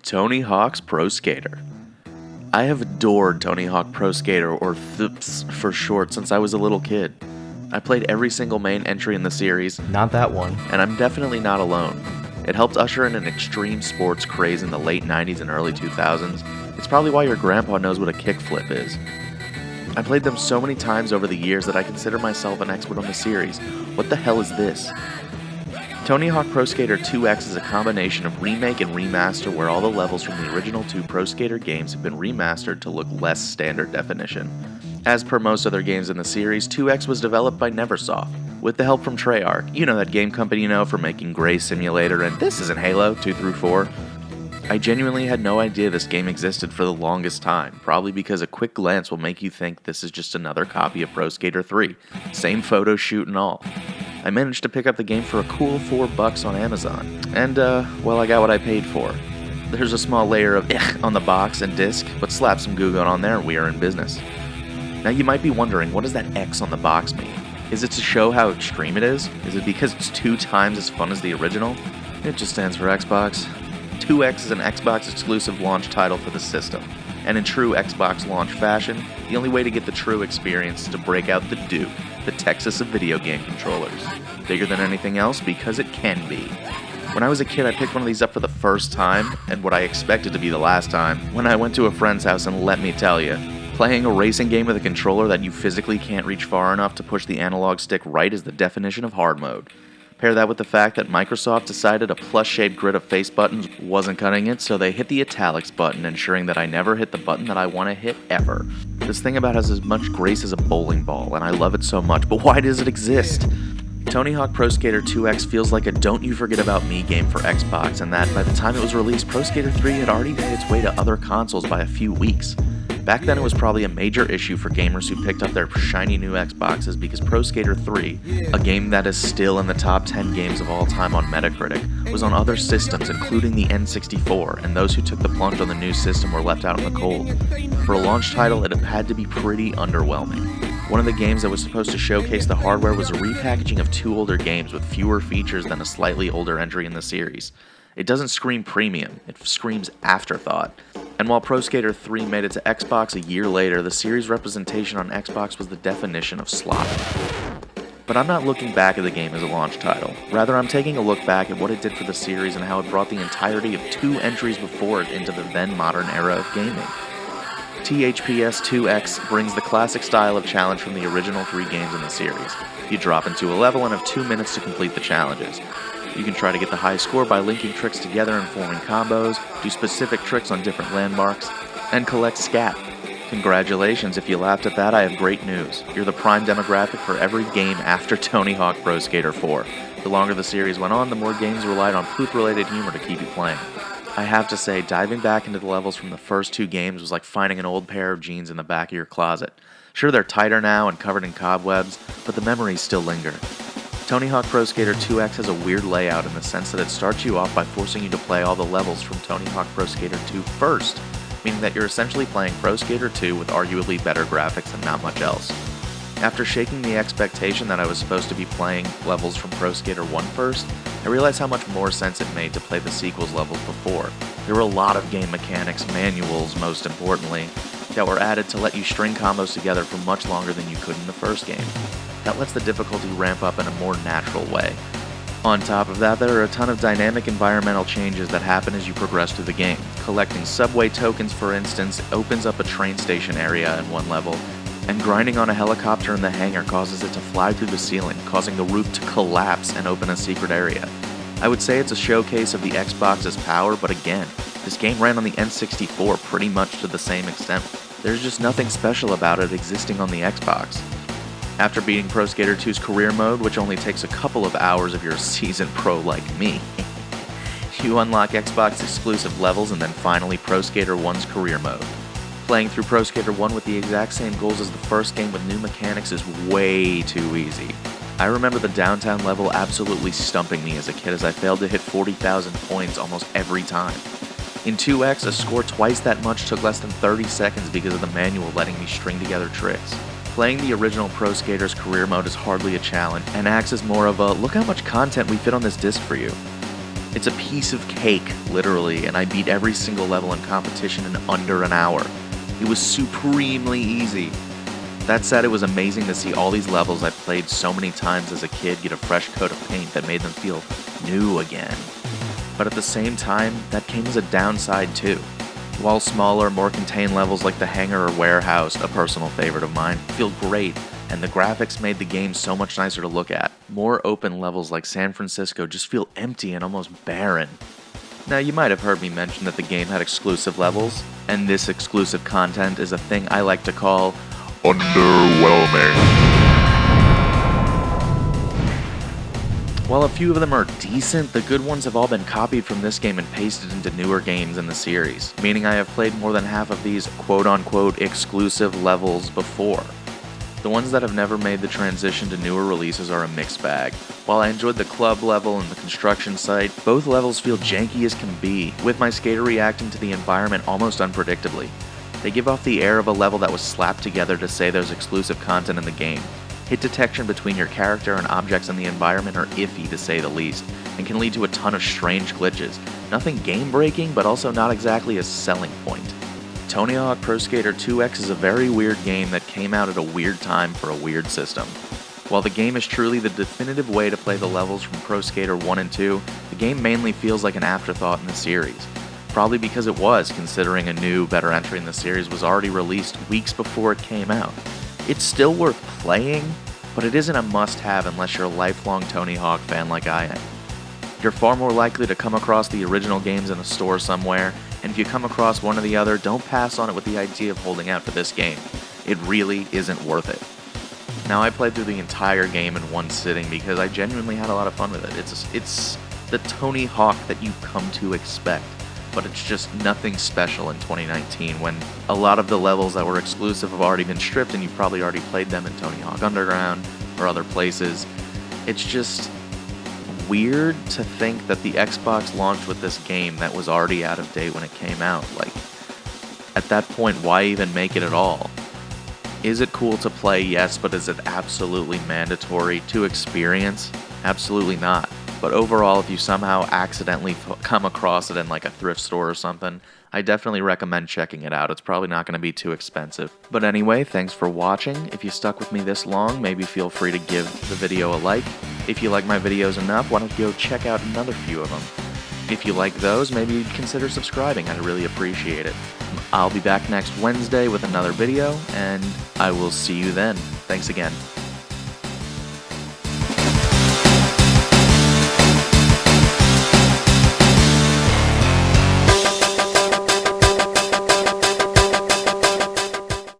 Tony Hawk's Pro Skater. I have adored Tony Hawk Pro Skater, or THPS for short, since I was a little kid. I played every single main entry in the series, Not that one. and I'm definitely not alone. It helped usher in an extreme sports craze in the late 90s and early 2000s. It's probably why your grandpa knows what a kickflip is. I played them so many times over the years that I consider myself an expert on the series. What the hell is this? Tony Hawk Pro Skater 2X is a combination of remake and remaster where all the levels from the original two Pro Skater games have been remastered to look less standard definition. As per most other games in the series, 2X was developed by Neversoft, with the help from Treyarch, you know that game company you know for making Gray Simulator and This Isn't Halo 2 through 4. I genuinely had no idea this game existed for the longest time, probably because a quick glance will make you think this is just another copy of Pro Skater 3, same photo shoot and all. I managed to pick up the game for a cool $4 on Amazon, and well, I got what I paid for. There's a small layer of on the box and disc, but slap some Goo Gone on there and we are in business. Now you might be wondering, what does that X on the box mean? Is it to show how extreme it is? Is it because it's 2 times as fun as the original? It just stands for Xbox. 2X is an Xbox exclusive launch title for the system, and in true Xbox launch fashion, the only way to get the true experience is to break out the Duke, the Texas of video game controllers. Bigger than anything else because it can be. When I was a kid, I picked one of these up for the first time, and what I expected to be the last time, when I went to a friend's house, and let me tell you, playing a racing game with a controller that you physically can't reach far enough to push the analog stick right is the definition of hard mode. Pair that with the fact that Microsoft decided a plus-shaped grid of face buttons wasn't cutting it, so they hit the italics button, ensuring that I never hit the button that I want to hit ever. This thing about has as much grace as a bowling ball, and I love it so much, but why does it exist? Tony Hawk Pro Skater 2X feels like a Don't You Forget About Me game for Xbox, and that by the time it was released, Pro Skater 3 had already made its way to other consoles by a few weeks. Back then, it was probably a major issue for gamers who picked up their shiny new Xboxes because Pro Skater 3, a game that is still in the top 10 games of all time on Metacritic, was on other systems, including the N64, and those who took the plunge on the new system were left out in the cold. For a launch title, it had to be pretty underwhelming. One of the games that was supposed to showcase the hardware was a repackaging of 2 older games with fewer features than a slightly older entry in the series. It doesn't scream premium, it screams afterthought. And while Pro Skater 3 made it to Xbox a year later, the series' representation on Xbox was the definition of slop. But I'm not looking back at the game as a launch title. Rather, I'm taking a look back at what it did for the series and how it brought the entirety of 2 entries before it into the then modern era of gaming. THPS 2X brings the classic style of challenge from the original 3 games in the series. You drop into a level and have 2 minutes to complete the challenges. You can try to get the high score by linking tricks together and forming combos, do specific tricks on different landmarks, and collect scat. Congratulations, if you laughed at that, I have great news. You're the prime demographic for every game after Tony Hawk Pro Skater 4. The longer the series went on, the more games relied on poop-related humor to keep you playing. I have to say, diving back into the levels from the first 2 games was like finding an old pair of jeans in the back of your closet. Sure, they're tighter now and covered in cobwebs, but the memories still linger. Tony Hawk Pro Skater 2X has a weird layout in the sense that it starts you off by forcing you to play all the levels from Tony Hawk Pro Skater 2 first, meaning that you're essentially playing Pro Skater 2 with arguably better graphics and not much else. After shaking the expectation that I was supposed to be playing levels from Pro Skater 1 first, I realized how much more sense it made to play the sequel's levels before. There were a lot of game mechanics, manuals most importantly, that were added to let you string combos together for much longer than you could in the first game. That lets the difficulty ramp up in a more natural way. On top of that, there are a ton of dynamic environmental changes that happen as you progress through the game. Collecting subway tokens, for instance, opens up a train station area in one level, and grinding on a helicopter in the hangar causes it to fly through the ceiling, causing the roof to collapse and open a secret area. I would say it's a showcase of the Xbox's power, but again, this game ran on the N64 pretty much to the same extent. There's just nothing special about it existing on the Xbox. After beating Pro Skater 2's career mode, which only takes a couple of hours if you're a seasoned pro like me, you unlock Xbox exclusive levels and then finally Pro Skater 1's career mode. Playing through Pro Skater 1 with the exact same goals as the first game with new mechanics is way too easy. I remember the downtown level absolutely stumping me as a kid as I failed to hit 40,000 points almost every time. In 2X, a score twice that much took less than 30 seconds because of the manual letting me string together tricks. Playing the original Pro Skater's career mode is hardly a challenge, and acts as more of a, look how much content we fit on this disc for you. It's a piece of cake, literally, and I beat every single level in competition in under an hour. It was supremely easy. That said, it was amazing to see all these levels I played so many times as a kid get a fresh coat of paint that made them feel new again. But at the same time, that came as a downside too. While smaller, more contained levels like the hangar or warehouse, a personal favorite of mine, feel great, and the graphics made the game so much nicer to look at. More open levels like San Francisco just feel empty and almost barren. Now, you might have heard me mention that the game had exclusive levels, and this exclusive content is a thing I like to call underwhelming. While a few of them are decent, the good ones have all been copied from this game and pasted into newer games in the series, meaning I have played more than half of these quote-unquote exclusive levels before. The ones that have never made the transition to newer releases are a mixed bag. While I enjoyed the club level and the construction site, both levels feel janky as can be, with my skater reacting to the environment almost unpredictably. They give off the air of a level that was slapped together to say there's exclusive content in the game. Hit detection between your character and objects in the environment are iffy to say the least, and can lead to a ton of strange glitches. Nothing game-breaking, but also not exactly a selling point. Tony Hawk Pro Skater 2X is a very weird game that came out at a weird time for a weird system. While the game is truly the definitive way to play the levels from Pro Skater 1 and 2, the game mainly feels like an afterthought in the series. Probably because it was, considering a new, better entry in the series was already released weeks before it came out. It's still worth playing, but it isn't a must-have unless you're a lifelong Tony Hawk fan like I am. You're far more likely to come across the original games in a store somewhere, and if you come across one or the other, don't pass on it with the idea of holding out for this game. It really isn't worth it. Now, I played through the entire game in one sitting because I genuinely had a lot of fun with it. It's the Tony Hawk that you come to expect, but it's just nothing special in 2019 when a lot of the levels that were exclusive have already been stripped and you've probably already played them in Tony Hawk Underground or other places. It's just weird to think that the Xbox launched with this game that was already out of date when it came out. Like, at that point, why even make it at all? Is it cool to play? Yes, but is it absolutely mandatory to experience? Absolutely not. But overall, if you somehow accidentally come across it in like a thrift store or something, I definitely recommend checking it out. It's probably not going to be too expensive. But anyway, thanks for watching. If you stuck with me this long, maybe feel free to give the video a like. If you like my videos enough, why don't you go check out another few of them? If you like those, maybe consider subscribing. I'd really appreciate it. I'll be back next Wednesday with another video, and I will see you then. Thanks again.